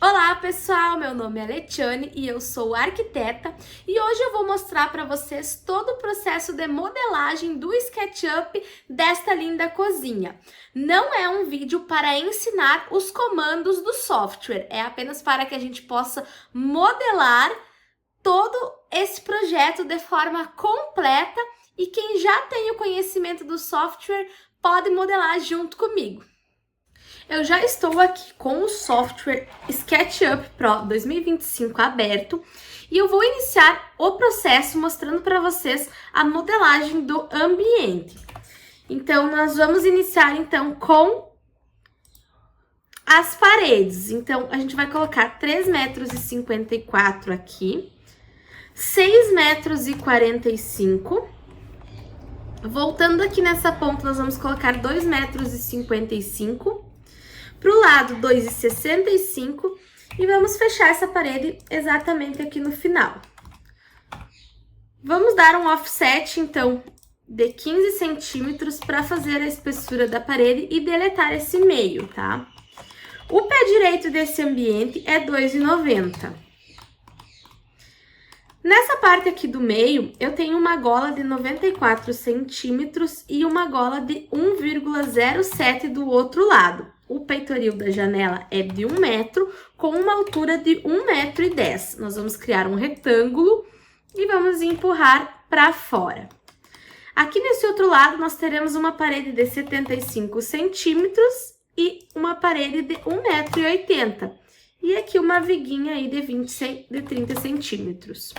Olá pessoal, meu nome é Letiane e eu sou arquiteta e hoje eu vou mostrar para vocês todo o processo de modelagem do SketchUp desta linda cozinha. Não é um vídeo para ensinar os comandos do software, é apenas para que a gente possa modelar todo esse projeto de forma completa e quem já tem o conhecimento do software pode modelar junto comigo. Eu já estou aqui com o software SketchUp Pro 2025 aberto e eu vou iniciar o processo mostrando para vocês a modelagem do ambiente. Então, nós vamos iniciar então com as paredes. Então, a gente vai colocar 3,54 metros aqui, 6,45 metros. Voltando aqui nessa ponta, nós vamos colocar 2,55 metros. Para o lado, 2,65 e vamos fechar essa parede exatamente aqui no final. Vamos dar um offset, então, de 15 centímetros para fazer a espessura da parede e deletar esse meio, tá? O pé direito desse ambiente é 2,90. Nessa parte aqui do meio, eu tenho uma gola de 94 centímetros e uma gola de 1,07 do outro lado. O peitoril da janela é de 1 metro, com uma altura de 1,10 metro. Nós vamos criar um retângulo e vamos empurrar para fora. Aqui nesse outro lado, nós teremos uma parede de 75 centímetros e uma parede de 1,80 metro. E aqui uma viguinha aí de 30 centímetros.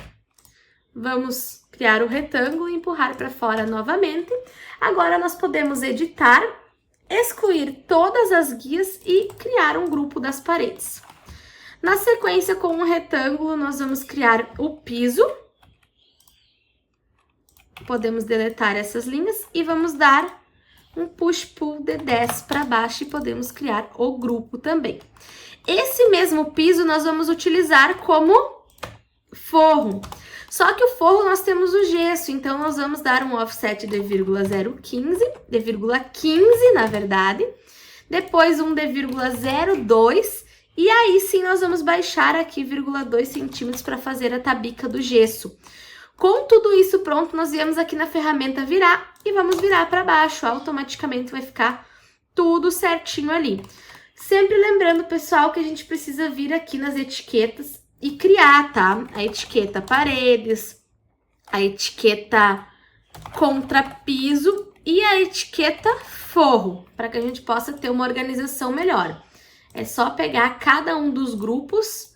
Vamos criar o retângulo e empurrar para fora novamente. Agora, nós podemos editar, excluir todas as guias e criar um grupo das paredes. Na sequência, com um retângulo, nós vamos criar o piso. Podemos deletar essas linhas e vamos dar um push-pull de 10 para baixo e podemos criar o grupo também. Esse mesmo piso nós vamos utilizar como forro. Só que o forro nós temos o gesso, então nós vamos dar um offset de 0,015, de 0,15 na verdade, depois um de 0,02 e aí sim nós vamos baixar aqui 0,2 centímetros para fazer a tabica do gesso. Com tudo isso pronto, nós viemos aqui na ferramenta virar e vamos virar para baixo, automaticamente vai ficar tudo certinho ali. Sempre lembrando, pessoal, que a gente precisa vir aqui nas etiquetas e criar, tá? A etiqueta paredes, a etiqueta contrapiso e a etiqueta forro, para que a gente possa ter uma organização melhor. É só pegar cada um dos grupos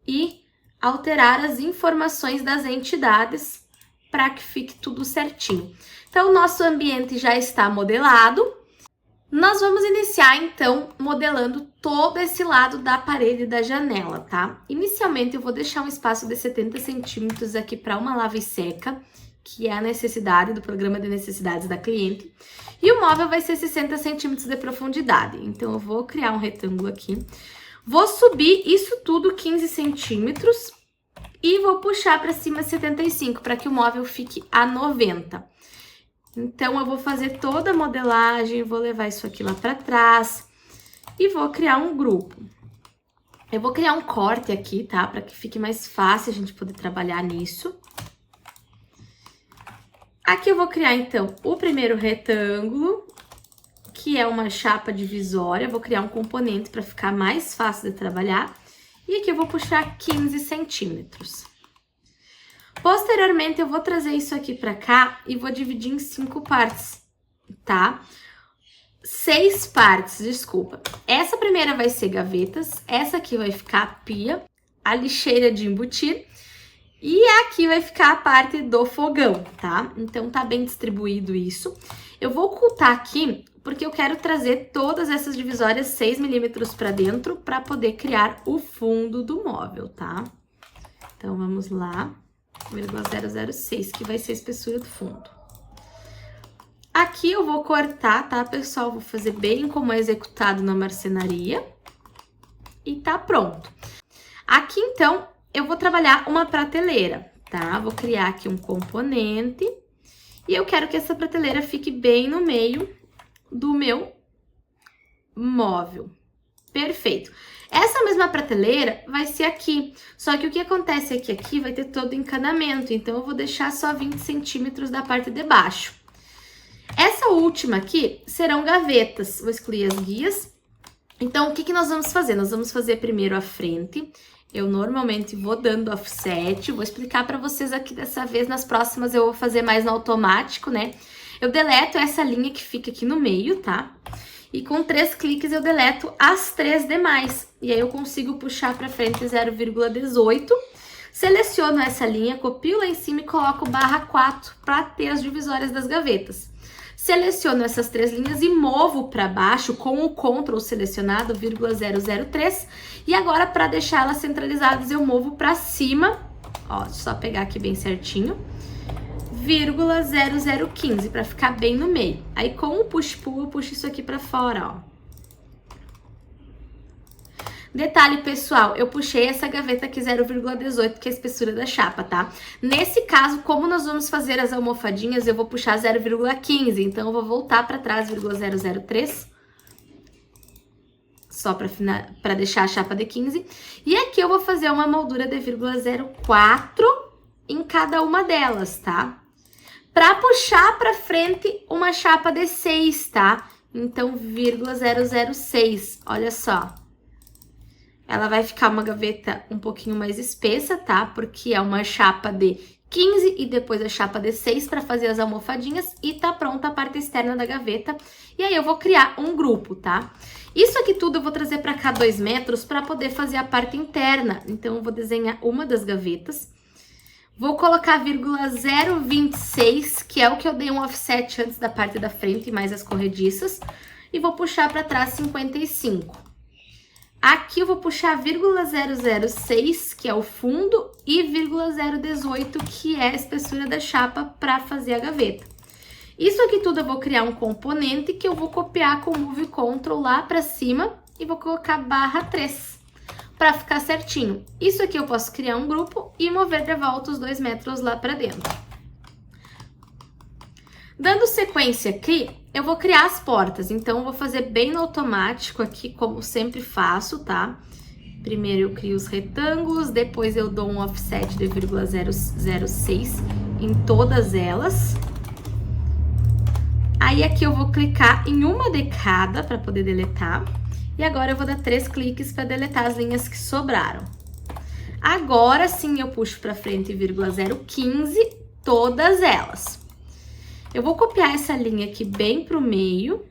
e alterar as informações das entidades para que fique tudo certinho. Então, o nosso ambiente já está modelado. Nós vamos iniciar, então, modelando todo esse lado da parede da janela, tá? Inicialmente, eu vou deixar um espaço de 70 centímetros aqui para uma lava e seca, que é a necessidade do programa de necessidades da cliente. E o móvel vai ser 60 centímetros de profundidade. Então, eu vou criar um retângulo aqui. Vou subir isso tudo 15 centímetros e vou puxar para cima 75, para que o móvel fique a 90. Então, eu vou fazer toda a modelagem, vou levar isso aqui lá para trás e vou criar um grupo. Eu vou criar um corte aqui, tá? Para que fique mais fácil a gente poder trabalhar nisso. Aqui eu vou criar, então, o primeiro retângulo, que é uma chapa divisória. Vou criar um componente para ficar mais fácil de trabalhar. E aqui eu vou puxar 15 centímetros. Posteriormente, eu vou trazer isso aqui pra cá e vou dividir em 5 partes, tá? 6 partes, desculpa. Essa primeira vai ser gavetas, essa aqui vai ficar a pia, a lixeira de embutir e aqui vai ficar a parte do fogão, tá? Então, tá bem distribuído isso. Eu vou ocultar aqui porque eu quero trazer todas essas divisórias 6 milímetros pra dentro para poder criar o fundo do móvel, tá? Então, vamos lá. 0,006, que vai ser a espessura do fundo. Aqui eu vou cortar, tá, pessoal? Vou fazer bem como é executado na marcenaria. E tá pronto. Aqui, então, eu vou trabalhar uma prateleira, tá? Vou criar aqui um componente. E eu quero que essa prateleira fique bem no meio do meu móvel. Perfeito. Essa mesma mesma prateleira vai ser aqui, só que o que acontece é que aqui vai ter todo o encanamento, então eu vou deixar só 20 centímetros da parte de baixo. Essa última aqui serão gavetas, vou excluir as guias. Então, o que nós vamos fazer? Nós vamos fazer primeiro a frente. Eu normalmente vou dando offset, vou explicar para vocês aqui dessa vez, nas próximas eu vou fazer mais no automático, né? Eu deleto essa linha que fica aqui no meio, tá? E com 3 cliques eu deleto as 3 demais. E aí eu consigo puxar para frente 0,18. Seleciono essa linha, copio lá em cima e coloco /4 para ter as divisórias das gavetas. Seleciono essas 3 linhas e movo para baixo com o Ctrl selecionado, 0,003. E agora, para deixar elas centralizadas, eu movo para cima, ó, só pegar aqui bem certinho, 0,0015, para ficar bem no meio. Aí, com o push-pull, eu puxo isso aqui para fora, ó. Detalhe, pessoal, eu puxei essa gaveta aqui 0,18, que é a espessura da chapa, tá? Nesse caso, como nós vamos fazer as almofadinhas, eu vou puxar 0,15, então eu vou voltar para trás, 0,003, só para deixar a chapa de 15. E aqui eu vou fazer uma moldura de 0,04 em cada uma delas, tá? Para puxar para frente uma chapa de 6, tá? Então, 0,006, olha só. Ela vai ficar uma gaveta um pouquinho mais espessa, tá? Porque é uma chapa de 15 e depois a chapa de 6 para fazer as almofadinhas e tá pronta a parte externa da gaveta. E aí eu vou criar um grupo, tá? Isso aqui tudo eu vou trazer para cá 2 metros para poder fazer a parte interna. Então eu vou desenhar uma das gavetas. Vou colocar 0,026, que é o que eu dei um offset antes da parte da frente, mais as corrediças. E vou puxar para trás 55. Aqui eu vou puxar 0,006, que é o fundo, e 0,018, que é a espessura da chapa para fazer a gaveta. Isso aqui tudo eu vou criar um componente que eu vou copiar com o Move Ctrl lá para cima e vou colocar /3 para ficar certinho. Isso aqui eu posso criar um grupo e mover de volta os 2 metros lá para dentro. Dando sequência aqui, eu vou criar as portas, então eu vou fazer bem no automático aqui, como sempre faço, tá? Primeiro eu crio os retângulos, depois eu dou um offset de 0,006 em todas elas. Aí aqui eu vou clicar em uma de cada para poder deletar. E agora eu vou dar 3 cliques para deletar as linhas que sobraram. Agora sim eu puxo para frente 0,015 todas elas. Eu vou copiar essa linha aqui bem pro meio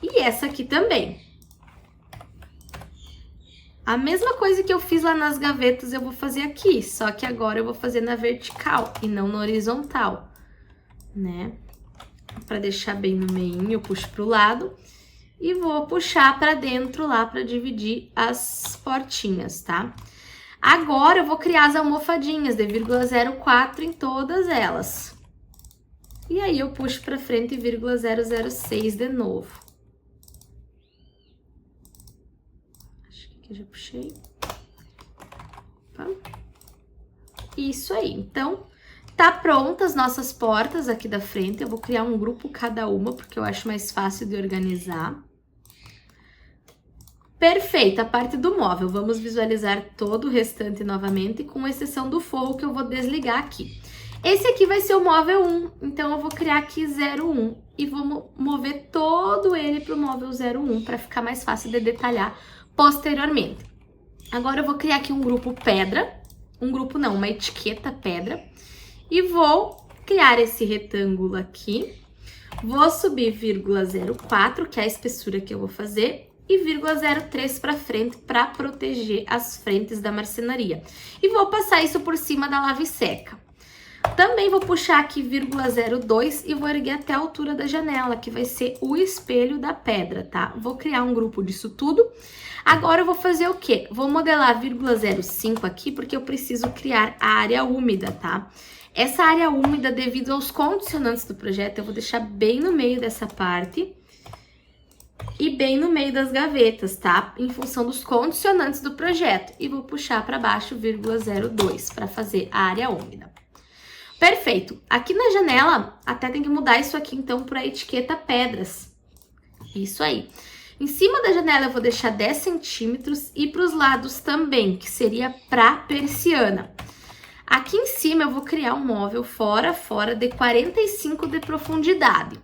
e essa aqui também. A mesma coisa que eu fiz lá nas gavetas eu vou fazer aqui, só que agora eu vou fazer na vertical e não na horizontal, né? Para deixar bem no meio, eu puxo pro lado e vou puxar para dentro lá para dividir as portinhas, tá? Agora eu vou criar as almofadinhas de 0,04 em todas elas. E aí eu puxo para frente 0,006 de novo. Acho que aqui eu já puxei. Opa. Isso aí. Então, tá pronta as nossas portas aqui da frente. Eu vou criar um grupo cada uma, porque eu acho mais fácil de organizar. Perfeito, a parte do móvel. Vamos visualizar todo o restante novamente, com exceção do forro que eu vou desligar aqui. Esse aqui vai ser o móvel 1, então eu vou criar aqui 01 e vou mover todo ele para o móvel 01 para ficar mais fácil de detalhar posteriormente. Agora eu vou criar aqui um grupo pedra, uma etiqueta pedra, e vou criar esse retângulo aqui, vou subir 0,04, que é a espessura que eu vou fazer, e 0,03 para frente para proteger as frentes da marcenaria. E vou passar isso por cima da lava e seca. Também vou puxar aqui 0,02 e vou erguer até a altura da janela, que vai ser o espelho da pedra, tá? Vou criar um grupo disso tudo. Agora eu vou fazer o quê? Vou modelar 0,05 aqui, porque eu preciso criar a área úmida, tá? Essa área úmida, devido aos condicionantes do projeto, eu vou deixar bem no meio dessa parte e bem no meio das gavetas, tá? Em função dos condicionantes do projeto. E vou puxar para baixo 0,02 para fazer a área úmida. Perfeito. Aqui na janela, até tem que mudar isso aqui, então, para a etiqueta pedras. Isso aí. Em cima da janela eu vou deixar 10 centímetros e para os lados também, que seria para persiana. Aqui em cima eu vou criar um móvel fora de 45 de profundidade.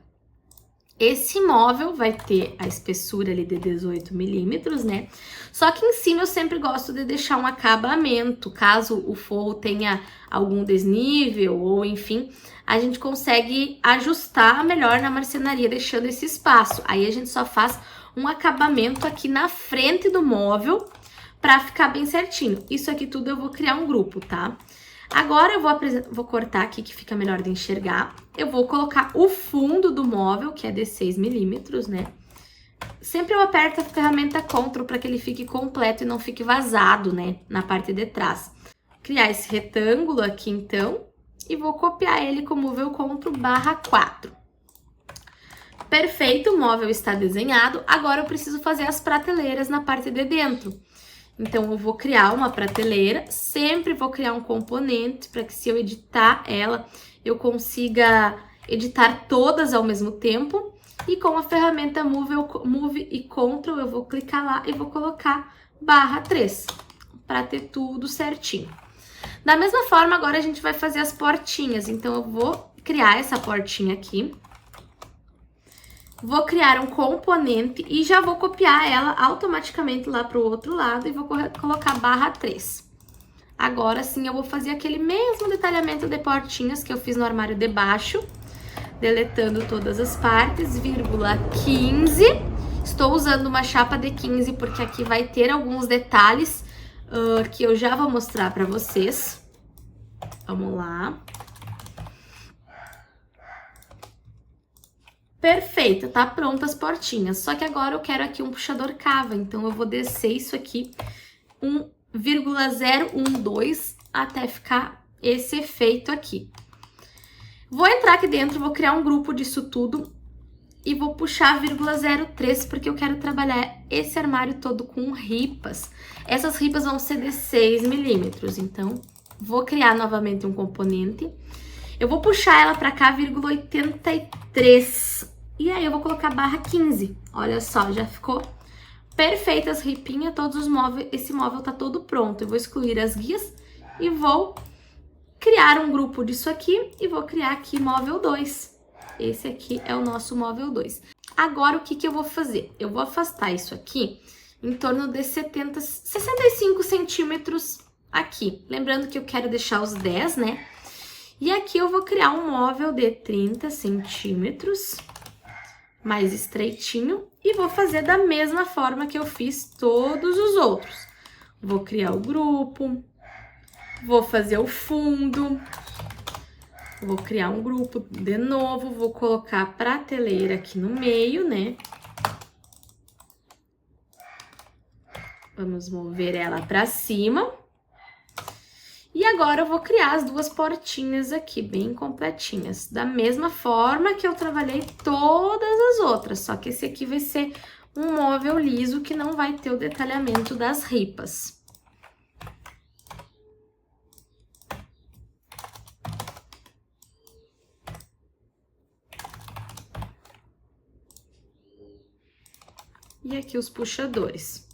Esse móvel vai ter a espessura ali de 18 milímetros, né? Só que em cima eu sempre gosto de deixar um acabamento, caso o forro tenha algum desnível ou enfim, a gente consegue ajustar melhor na marcenaria deixando esse espaço. Aí a gente só faz um acabamento aqui na frente do móvel para ficar bem certinho. Isso aqui tudo eu vou criar um grupo, tá? Agora eu vou cortar aqui que fica melhor de enxergar. Eu vou colocar o fundo do móvel, que é de 6 milímetros, né? Sempre eu aperto a ferramenta Ctrl para que ele fique completo e não fique vazado, né? Na parte de trás. Criar esse retângulo aqui, então, e vou copiar ele com Móvel Ctrl/4. Perfeito, o móvel está desenhado. Agora eu preciso fazer as prateleiras na parte de dentro. Então, eu vou criar uma prateleira, sempre vou criar um componente para que se eu editar ela, eu consiga editar todas ao mesmo tempo. E com a ferramenta Move e Ctrl, eu vou clicar lá e vou colocar /3, para ter tudo certinho. Da mesma forma, agora a gente vai fazer as portinhas. Então, eu vou criar essa portinha aqui. Vou criar um componente e já vou copiar ela automaticamente lá para o outro lado e vou colocar /3. Agora sim eu vou fazer aquele mesmo detalhamento de portinhas que eu fiz no armário de baixo, deletando todas as partes, /15. Estou usando uma chapa de 15 porque aqui vai ter alguns detalhes que eu já vou mostrar para vocês. Vamos lá. Perfeito, tá pronta as portinhas. Só que agora eu quero aqui um puxador cava, então eu vou descer isso aqui 1,012 até ficar esse efeito aqui. Vou entrar aqui dentro, vou criar um grupo disso tudo e vou puxar 0,03 porque eu quero trabalhar esse armário todo com ripas. Essas ripas vão ser de 6 milímetros, então vou criar novamente um componente. Eu vou puxar ela para cá, 0,83. E aí eu vou colocar /15. Olha só, já ficou perfeita as ripinhas, todos os móveis. Esse móvel tá todo pronto. Eu vou excluir as guias e vou criar um grupo disso aqui e vou criar aqui móvel 2. Esse aqui é o nosso móvel 2. Agora, o que eu vou fazer? Eu vou afastar isso aqui em torno de 65 centímetros aqui. Lembrando que eu quero deixar os 10, né? E aqui eu vou criar um móvel de 30 centímetros, mais estreitinho, e vou fazer da mesma forma que eu fiz todos os outros. Vou criar o grupo, vou fazer o fundo, vou criar um grupo de novo, vou colocar a prateleira aqui no meio, né? Vamos mover ela para cima. E agora eu vou criar as duas portinhas aqui, bem completinhas. Da mesma forma que eu trabalhei todas as outras, só que esse aqui vai ser um móvel liso que não vai ter o detalhamento das ripas. E aqui os puxadores.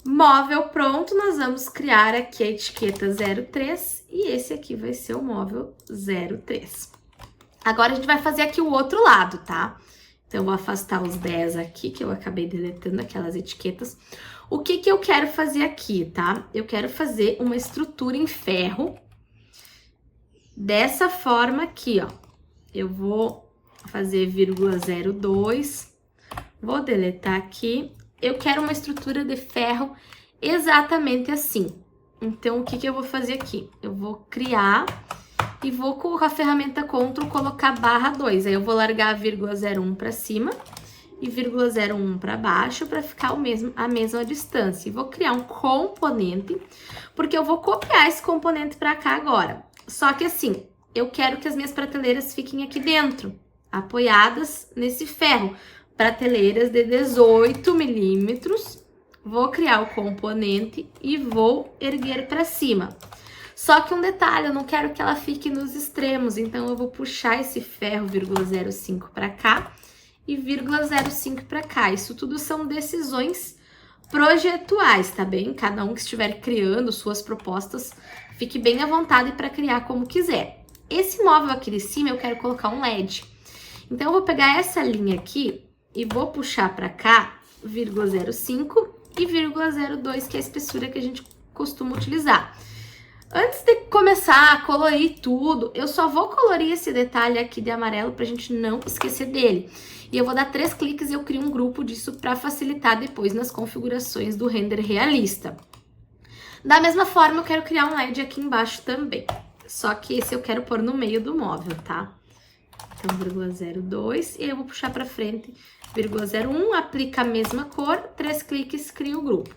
Móvel pronto, nós vamos criar aqui a etiqueta 03 e esse aqui vai ser o móvel 03. Agora a gente vai fazer aqui o outro lado, tá? Então eu vou afastar os 10 aqui, que eu acabei deletando aquelas etiquetas. O que eu quero fazer aqui, tá? Eu quero fazer uma estrutura em ferro dessa forma aqui, ó. Eu vou fazer /02, vou deletar aqui. Eu quero uma estrutura de ferro exatamente assim. Então, o que eu vou fazer aqui? Eu vou criar e vou com a ferramenta Ctrl colocar /2. Aí eu vou largar a 0,01 para cima e 0,01 para baixo para ficar a mesma distância. E vou criar um componente, porque eu vou copiar esse componente para cá agora. Só que assim, eu quero que as minhas prateleiras fiquem aqui dentro, apoiadas nesse ferro. Prateleiras de 18 milímetros, vou criar o componente e vou erguer para cima. Só que um detalhe, eu não quero que ela fique nos extremos, então eu vou puxar esse ferro 0,05 para cá e 0,05 para cá. Isso tudo são decisões projetuais, tá bem? Cada um que estiver criando suas propostas, fique bem à vontade para criar como quiser. Esse móvel aqui de cima eu quero colocar um LED. Então eu vou pegar essa linha aqui e vou puxar para cá 0,05 e 0,02, que é a espessura que a gente costuma utilizar. Antes de começar a colorir tudo, eu só vou colorir esse detalhe aqui de amarelo pra gente não esquecer dele. E eu vou dar 3 cliques e eu crio um grupo disso para facilitar depois nas configurações do render realista. Da mesma forma, eu quero criar um LED aqui embaixo também. Só que esse eu quero pôr no meio do móvel, tá? Então, 0,02 e eu vou puxar para frente 0,01, aplica a mesma cor, 3 cliques, cria o grupo.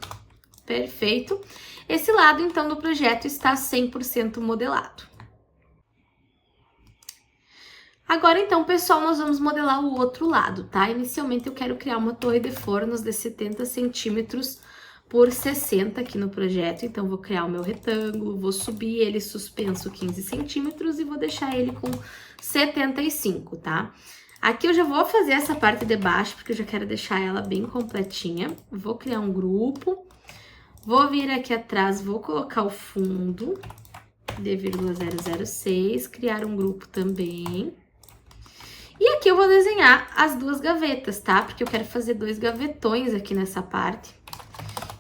Perfeito. Esse lado, então, do projeto está 100% modelado. Agora, então, pessoal, nós vamos modelar o outro lado, tá? Inicialmente, eu quero criar uma torre de fornos de 70 centímetros por 60 aqui no projeto. Então, vou criar o meu retângulo, vou subir ele suspenso 15 centímetros e vou deixar ele com 75, tá? Aqui eu já vou fazer essa parte de baixo, porque eu já quero deixar ela bem completinha. Vou criar um grupo. Vou vir aqui atrás, vou colocar o fundo de 0,006, criar um grupo também. E aqui eu vou desenhar as duas gavetas, tá? Porque eu quero fazer 2 gavetões aqui nessa parte.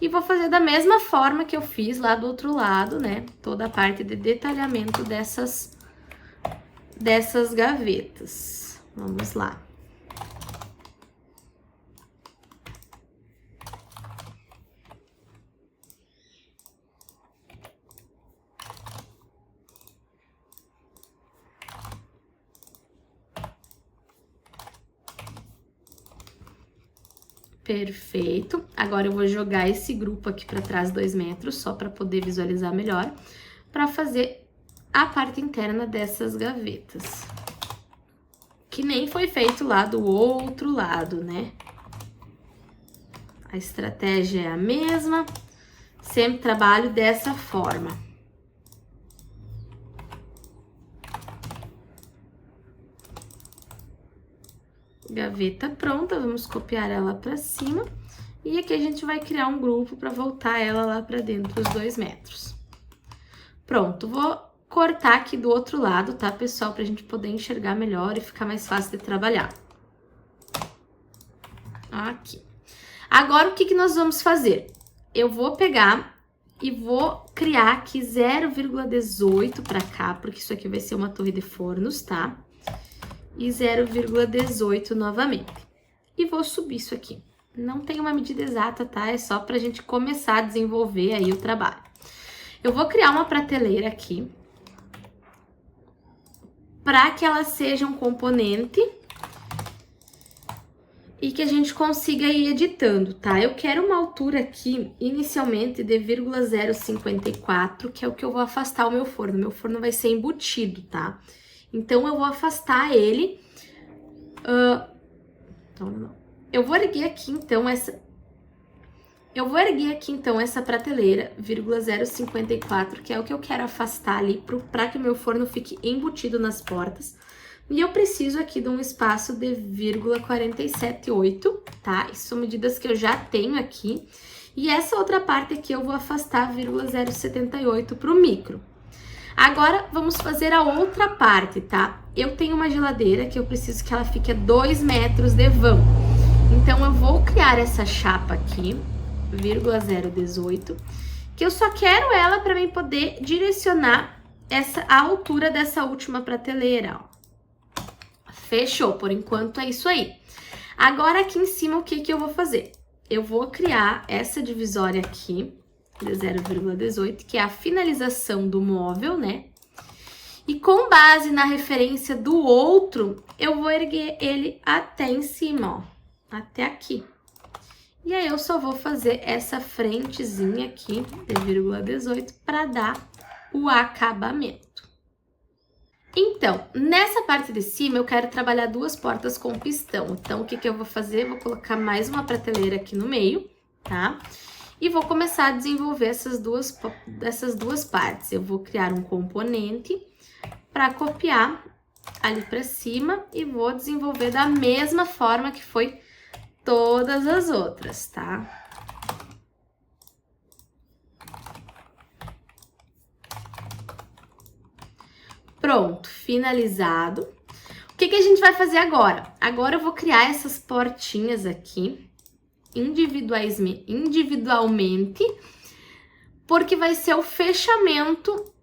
E vou fazer da mesma forma que eu fiz lá do outro lado, né? Toda a parte de detalhamento dessas gavetas. Vamos lá. Perfeito. Agora eu vou jogar esse grupo aqui para trás 2 metros, só para poder visualizar melhor, para fazer a parte interna dessas gavetas. Que nem foi feito lá do outro lado, né? A estratégia é a mesma, sempre trabalho dessa forma. Gaveta pronta, vamos copiar ela para cima. E aqui a gente vai criar um grupo para voltar ela lá para dentro dos 2 metros. Pronto, vou cortar aqui do outro lado, tá, pessoal? Pra gente poder enxergar melhor e ficar mais fácil de trabalhar. Aqui. Agora, o que nós vamos fazer? Eu vou pegar e vou criar aqui 0,18 para cá, porque isso aqui vai ser uma torre de fornos, tá? E 0,18 novamente. E vou subir isso aqui. Não tem uma medida exata, tá? É só pra gente começar a desenvolver aí o trabalho. Eu vou criar uma prateleira aqui, para que ela seja um componente e que a gente consiga ir editando, tá? Eu quero uma altura aqui, inicialmente, de 0,054, que é o que eu vou afastar o meu forno. Meu forno vai ser embutido, tá? Então, eu vou afastar ele. Eu vou erguer aqui, então, essa prateleira, 0,054, que é o que eu quero afastar ali para que o meu forno fique embutido nas portas. E eu preciso aqui de um espaço de 0,478, tá? Isso são medidas que eu já tenho aqui. E essa outra parte aqui eu vou afastar 0,078 para o micro. Agora, vamos fazer a outra parte, tá? Eu tenho uma geladeira que eu preciso que ela fique a 2 metros de vão. Então, eu vou criar essa chapa aqui, 0,018, que eu só quero ela para mim poder direcionar a altura dessa última prateleira, ó. Fechou, por enquanto é isso aí. Agora, aqui em cima, o que eu vou fazer? Eu vou criar essa divisória aqui, de 0,18, que é a finalização do móvel, né? E com base na referência do outro, eu vou erguer ele até em cima, ó, até aqui. E aí, eu só vou fazer essa frentezinha aqui, de 0,18, para dar o acabamento. Então, nessa parte de cima, eu quero trabalhar 2 portas com pistão. Então, o que eu vou fazer? Vou colocar mais uma prateleira aqui no meio, tá? E vou começar a desenvolver essas duas partes. Eu vou criar um componente para copiar ali pra cima e vou desenvolver da mesma forma que foi todas as outras, tá? Pronto, finalizado. O que a gente vai fazer agora? Agora eu vou criar essas portinhas aqui, individualmente, porque vai ser o fechamento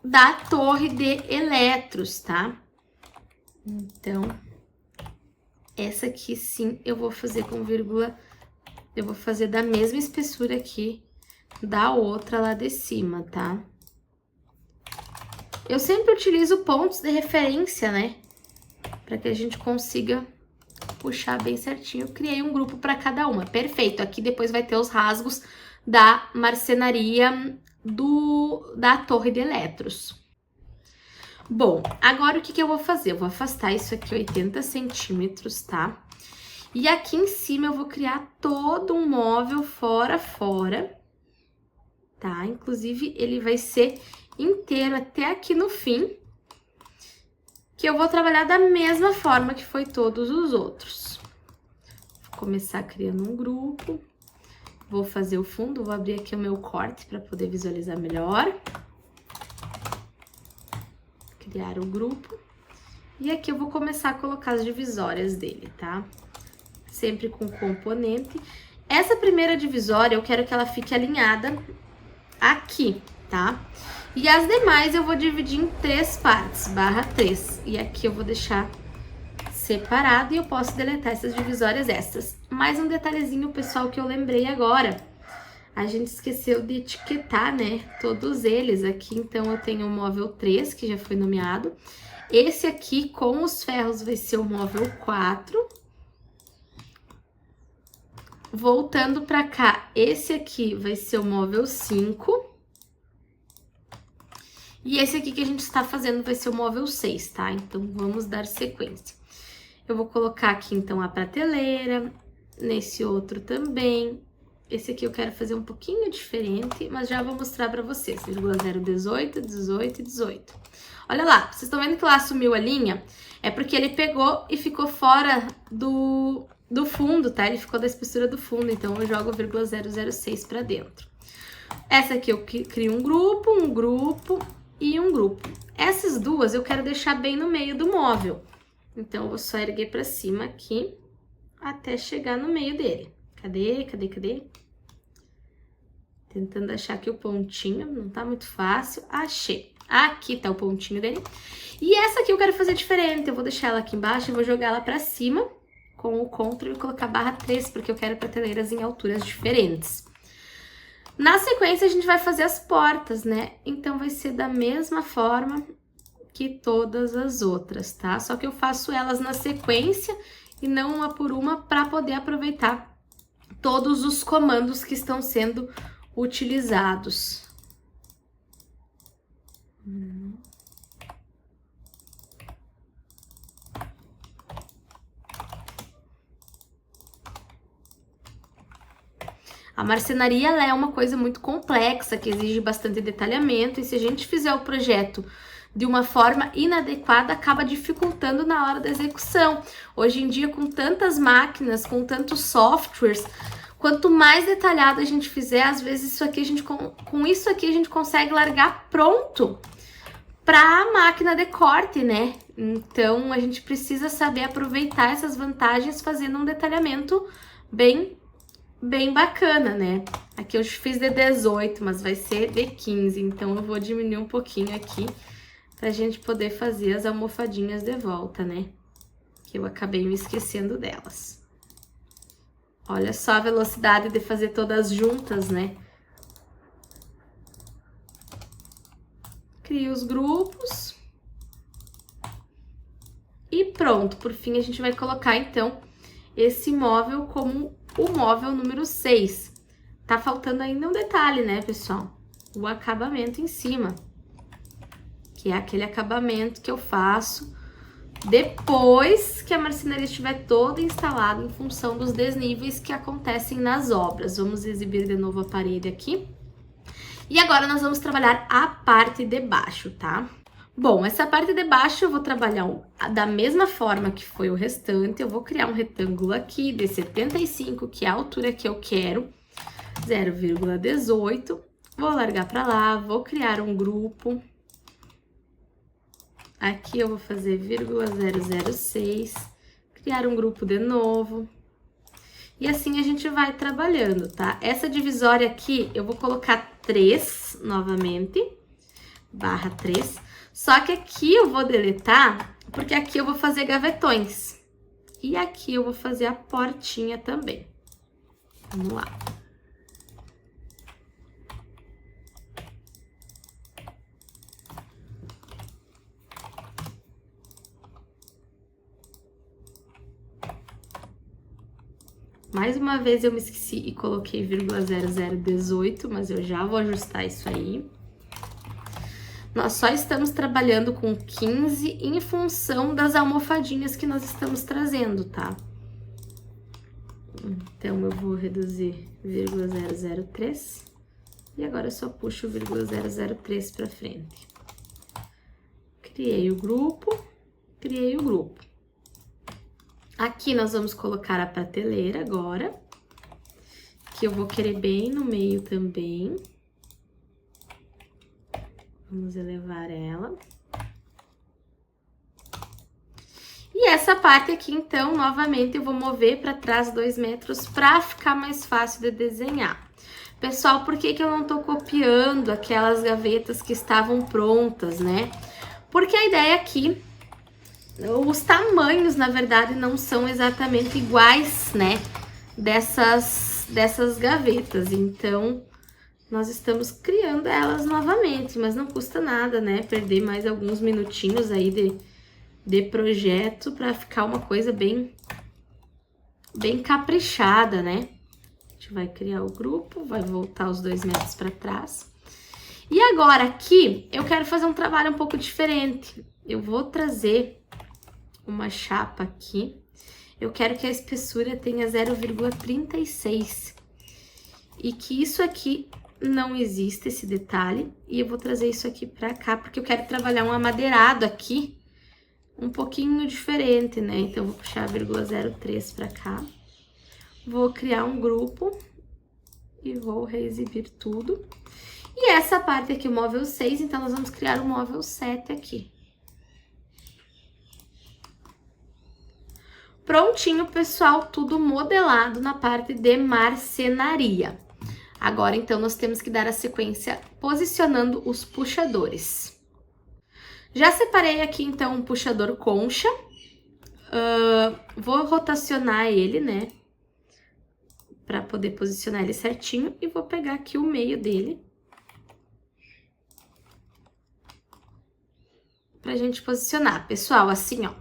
da torre de elétrons, tá? Então, essa aqui sim eu vou fazer com vírgula, eu vou fazer da mesma espessura aqui da outra lá de cima, tá? Eu sempre utilizo pontos de referência, né? Para que a gente consiga puxar bem certinho. Eu criei um grupo para cada uma. Perfeito. Aqui depois vai ter os rasgos da marcenaria da torre de elétrons. Bom, agora o que eu vou fazer? Eu vou afastar isso aqui 80 centímetros, tá? E aqui em cima eu vou criar todo um móvel fora, tá? Inclusive, ele vai ser inteiro até aqui no fim, que eu vou trabalhar da mesma forma que foi todos os outros. Vou começar criando um grupo, vou fazer o fundo, vou abrir aqui o meu corte para poder visualizar melhor. Criar o grupo. E aqui eu vou começar a colocar as divisórias dele, tá? Sempre com componente. Essa primeira divisória eu quero que ela fique alinhada aqui, tá? E as demais eu vou dividir em 3 partes, /3. E aqui eu vou deixar separado e eu posso deletar essas divisórias extras. Mais um detalhezinho, pessoal, que eu lembrei agora. A gente esqueceu de etiquetar, né? Todos eles aqui. Então, eu tenho o móvel 3, que já foi nomeado. Esse aqui, com os ferros, vai ser o móvel 4. Voltando pra cá, esse aqui vai ser o móvel 5. E esse aqui que a gente está fazendo vai ser o móvel 6, tá? Então, vamos dar sequência. Eu vou colocar aqui, então, a prateleira, nesse outro também. Esse aqui eu quero fazer um pouquinho diferente, mas já vou mostrar pra vocês. 0,018, 18 e 18. Olha lá, vocês estão vendo que lá sumiu a linha? É porque ele pegou e ficou fora do fundo, tá? Ele ficou da espessura do fundo, então eu jogo 0,006 pra dentro. Essa aqui eu crio um grupo e um grupo. Essas duas eu quero deixar bem no meio do móvel. Então, eu vou só erguer pra cima aqui, até chegar no meio dele. Cadê? Tentando achar aqui o pontinho, não tá muito fácil. Achei. Aqui tá o pontinho dele. E essa aqui eu quero fazer diferente. Eu vou deixar ela aqui embaixo e vou jogar ela pra cima com o Ctrl e colocar /3, porque eu quero prateleiras em alturas diferentes. Na sequência, a gente vai fazer as portas, né? Então, vai ser da mesma forma que todas as outras, tá? Só que eu faço elas na sequência e não uma por uma para poder aproveitar todos os comandos que estão sendo utilizados. A marcenaria ela é uma coisa muito complexa, que exige bastante detalhamento, e se a gente fizer o projeto de uma forma inadequada, acaba dificultando na hora da execução. Hoje em dia, com tantas máquinas, com tantos softwares, quanto mais detalhado a gente fizer, às vezes com isso aqui a gente consegue largar pronto para a máquina de corte, né? Então, a gente precisa saber aproveitar essas vantagens fazendo um detalhamento bem bacana, né? Aqui eu fiz de 18, mas vai ser de 15, então eu vou diminuir um pouquinho aqui pra gente poder fazer as almofadinhas de volta, né? Que eu acabei me esquecendo delas. Olha só a velocidade de fazer todas juntas, né? Crio os grupos. E pronto, por fim a gente vai colocar então esse móvel como o móvel número 6. Tá faltando ainda um detalhe, né, pessoal? O acabamento em cima. Que é aquele acabamento que eu faço depois que a marcenaria estiver toda instalada em função dos desníveis que acontecem nas obras. Vamos exibir de novo a parede aqui. E agora nós vamos trabalhar a parte de baixo, tá? Bom, essa parte de baixo eu vou trabalhar da mesma forma que foi o restante. Eu vou criar um retângulo aqui de 75, que é a altura que eu quero, 0,18. Vou largar para lá, vou criar um grupo. Aqui eu vou fazer 0,006, criar um grupo de novo. E assim a gente vai trabalhando, tá? Essa divisória aqui eu vou colocar 3 novamente, barra 3. Só que aqui eu vou deletar, porque aqui eu vou fazer gavetões. E aqui eu vou fazer a portinha também. Vamos lá. Mais uma vez eu me esqueci e coloquei 0,0018, mas eu já vou ajustar isso aí. Nós só estamos trabalhando com 15 em função das almofadinhas que nós estamos trazendo, tá? Então, eu vou reduzir 0,003 e agora eu só puxo 0,003 para frente. Criei o grupo, criei o grupo. Aqui nós vamos colocar a prateleira agora, que eu vou querer bem no meio também. Vamos elevar ela. E essa parte aqui, então, novamente, eu vou mover para trás 2 metros para ficar mais fácil de desenhar. Pessoal, por que que eu não tô copiando aquelas gavetas que estavam prontas, né? Porque a ideia aqui, os tamanhos, na verdade, não são exatamente iguais, né? Dessas gavetas. Então, nós estamos criando elas novamente, mas não custa nada, né? Perder mais alguns minutinhos aí de projeto para ficar uma coisa bem caprichada, né? A gente vai criar o grupo, vai voltar os 2 metros para trás. E agora aqui, eu quero fazer um trabalho um pouco diferente. Eu vou trazer uma chapa aqui. Eu quero que a espessura tenha 0,36. E que isso aqui não existe, esse detalhe. E eu vou trazer isso aqui pra cá, porque eu quero trabalhar um amadeirado aqui, um pouquinho diferente, né? Então, eu vou puxar 0,03 pra cá. Vou criar um grupo e vou reexibir tudo. E essa parte aqui, o móvel 6, então nós vamos criar o móvel 7 aqui. Prontinho, pessoal, tudo modelado na parte de marcenaria. Agora, então, nós temos que dar a sequência posicionando os puxadores. Já separei aqui, então, um puxador concha. Vou rotacionar ele, né? Para poder posicionar ele certinho. E vou pegar aqui o meio dele. Pra gente posicionar. Pessoal, assim, ó.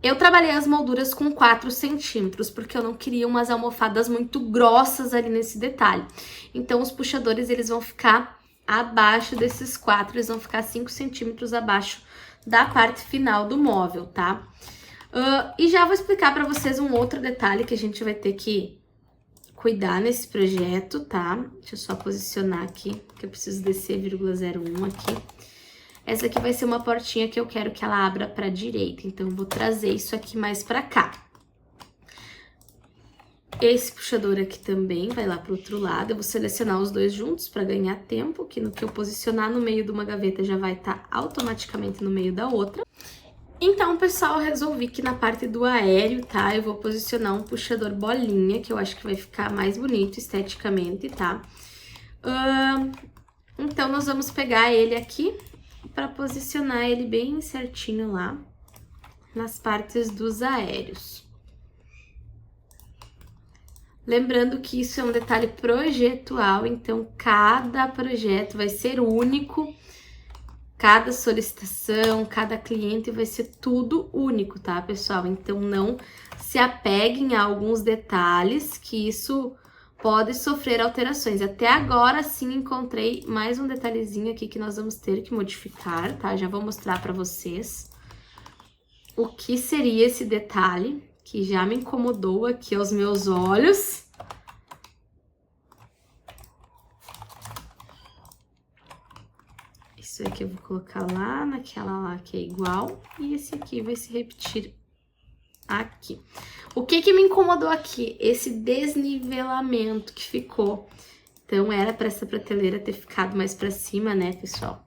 Eu trabalhei as molduras com 4 centímetros, porque eu não queria umas almofadas muito grossas ali nesse detalhe. Então, os puxadores, eles vão ficar abaixo desses 4, eles vão ficar 5 centímetros abaixo da parte final do móvel, tá? E já vou explicar pra vocês um outro detalhe que a gente vai ter que cuidar nesse projeto, tá? Deixa eu só posicionar aqui, que eu preciso descer 0,01 aqui. Essa aqui vai ser uma portinha que eu quero que ela abra para a direita, então eu vou trazer isso aqui mais para cá. Esse puxador aqui também vai lá para o outro lado, eu vou selecionar os dois juntos para ganhar tempo, que no que eu posicionar no meio de uma gaveta já vai estar automaticamente no meio da outra. Então, pessoal, eu resolvi que na parte do aéreo, tá, eu vou posicionar um puxador bolinha, que eu acho que vai ficar mais bonito esteticamente, tá? Então, nós vamos pegar ele aqui para posicionar ele bem certinho lá nas partes dos aéreos. Lembrando que isso é um detalhe projetual, então cada projeto vai ser único, cada solicitação, cada cliente vai ser tudo único, tá, pessoal? Então não se apeguem a alguns detalhes, que isso pode sofrer alterações. Até agora, sim, encontrei mais um detalhezinho aqui que nós vamos ter que modificar, tá? Já vou mostrar pra vocês o que seria esse detalhe, que já me incomodou aqui aos meus olhos. Isso aqui eu vou colocar lá naquela lá que é igual. E esse aqui vai se repetir aqui. O que que me incomodou aqui? Esse desnivelamento que ficou. Então, era para essa prateleira ter ficado mais para cima, né, pessoal?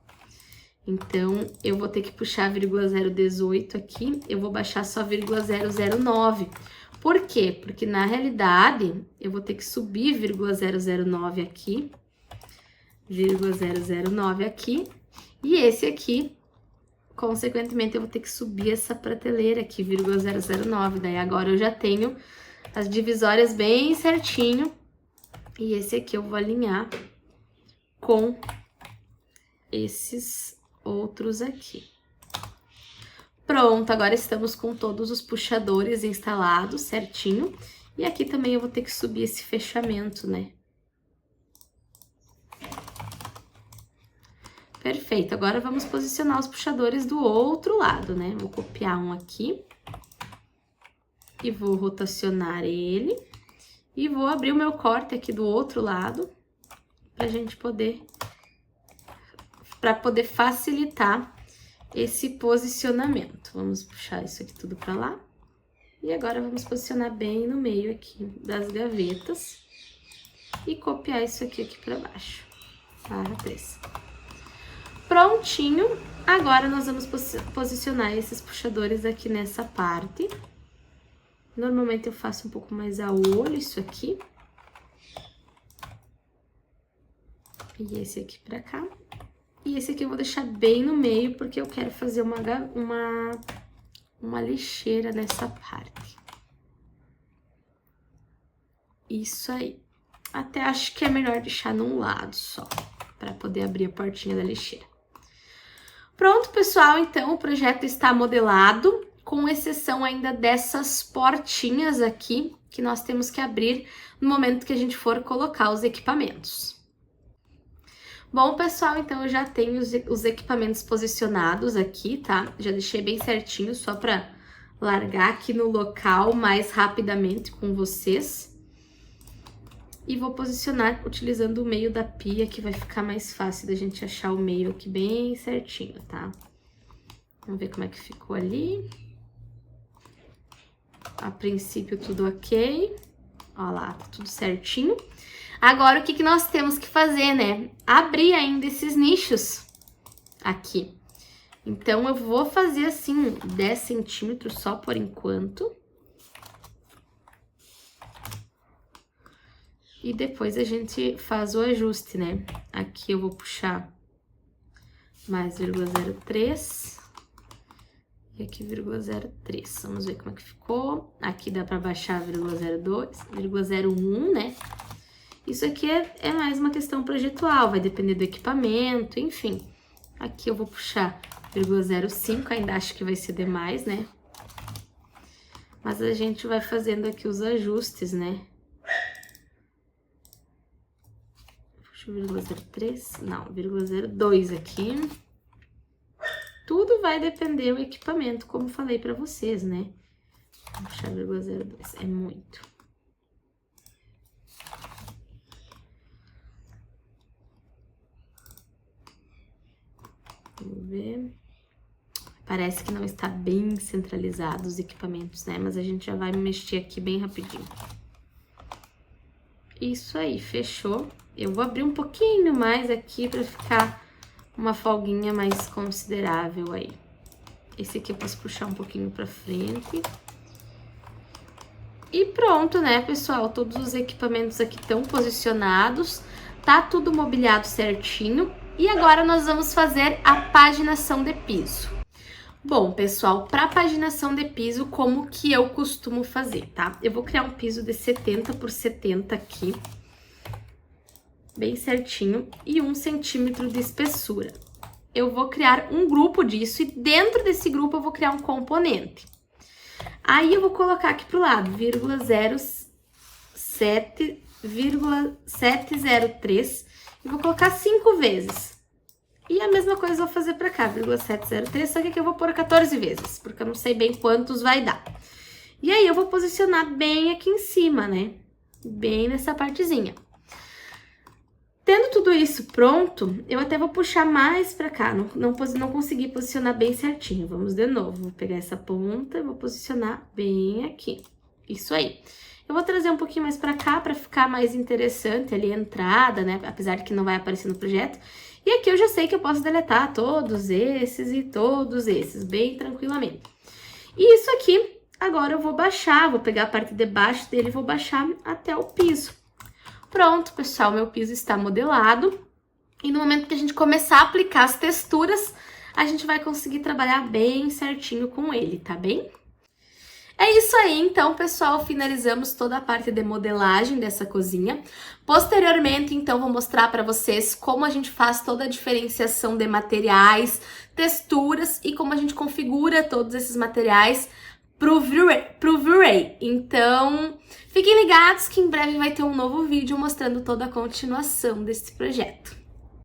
Então, eu vou ter que puxar 0,018 aqui. Eu vou baixar só 0,009. Por quê? Porque, na realidade, eu vou ter que subir 0,009 aqui. 0,009 aqui. E esse aqui, consequentemente, eu vou ter que subir essa prateleira aqui, 0,009. Daí, agora eu já tenho as divisórias bem certinho. E esse aqui eu vou alinhar com esses outros aqui. Pronto, agora estamos com todos os puxadores instalados certinho. E aqui também eu vou ter que subir esse fechamento, né? Perfeito, agora vamos posicionar os puxadores do outro lado, né? Vou copiar um aqui. E vou rotacionar ele. E vou abrir o meu corte aqui do outro lado, para poder facilitar esse posicionamento. Vamos puxar isso aqui tudo para lá. E agora vamos posicionar bem no meio aqui das gavetas e copiar isso aqui para baixo, /3. Prontinho. Agora nós vamos posicionar esses puxadores aqui nessa parte. Normalmente eu faço um pouco mais a olho isso aqui. E esse aqui pra cá. E esse aqui eu vou deixar bem no meio, porque eu quero fazer uma lixeira nessa parte. Isso aí. Até acho que é melhor deixar num lado só, pra poder abrir a portinha da lixeira. Pronto, pessoal, então o projeto está modelado, com exceção ainda dessas portinhas aqui, que nós temos que abrir no momento que a gente for colocar os equipamentos. Bom, pessoal, então eu já tenho os equipamentos posicionados aqui, tá? Já deixei bem certinho, só para largar aqui no local mais rapidamente com vocês. E vou posicionar utilizando o meio da pia, que vai ficar mais fácil da gente achar o meio aqui bem certinho, tá? Vamos ver como é que ficou ali. A princípio tudo ok. Ó lá, tá tudo certinho. Agora, o que nós temos que fazer, né? Abrir ainda esses nichos aqui. Então, eu vou fazer assim, 10 centímetros só por enquanto. E depois a gente faz o ajuste, né? Aqui eu vou puxar mais 0,03. E aqui 0,03. Vamos ver como é que ficou. Aqui dá para baixar 0,02, 0,01, né? Isso aqui é mais uma questão projetual, vai depender do equipamento, enfim. Aqui eu vou puxar 0,05, ainda acho que vai ser demais, né? Mas a gente vai fazendo aqui os ajustes, né? Puxo 0,03, não, 0,02 aqui. Tudo vai depender do equipamento, como falei pra vocês, né? Vou puxar 0,02, é muito. Vamos ver. Parece que não está bem centralizado os equipamentos, né? Mas a gente já vai mexer aqui bem rapidinho. Isso aí, fechou. Eu vou abrir um pouquinho mais aqui para ficar uma folguinha mais considerável aí. Esse aqui eu posso puxar um pouquinho para frente. E pronto, né, pessoal? Todos os equipamentos aqui estão posicionados. Tá tudo mobiliado certinho. E agora nós vamos fazer a paginação de piso. Bom, pessoal, para paginação de piso, como que eu costumo fazer, tá? Eu vou criar um piso de 70 por 70 aqui, bem certinho, e 1 centímetro de espessura. Eu vou criar um grupo disso e dentro desse grupo eu vou criar um componente. Aí eu vou colocar aqui pro lado, 0,703, e vou colocar 5 vezes. E a mesma coisa eu vou fazer pra cá, 0,703, só que aqui eu vou pôr 14 vezes, porque eu não sei bem quantos vai dar. E aí eu vou posicionar bem aqui em cima, né? Bem nessa partezinha. Tendo tudo isso pronto, eu até vou puxar mais pra cá, não consegui posicionar bem certinho. Vamos de novo, vou pegar essa ponta e vou posicionar bem aqui. Isso aí. Eu vou trazer um pouquinho mais pra cá pra ficar mais interessante ali a entrada, né? Apesar de que não vai aparecer no projeto. E aqui eu já sei que eu posso deletar todos esses e todos esses, bem tranquilamente. E isso aqui, agora eu vou baixar, vou pegar a parte de baixo dele e vou baixar até o piso. Pronto, pessoal, meu piso está modelado. E no momento que a gente começar a aplicar as texturas, a gente vai conseguir trabalhar bem certinho com ele, tá bem? É isso aí, então, pessoal, finalizamos toda a parte de modelagem dessa cozinha. Posteriormente, então, vou mostrar para vocês como a gente faz toda a diferenciação de materiais, texturas e como a gente configura todos esses materiais pro V-Ray. Então, fiquem ligados que em breve vai ter um novo vídeo mostrando toda a continuação desse projeto.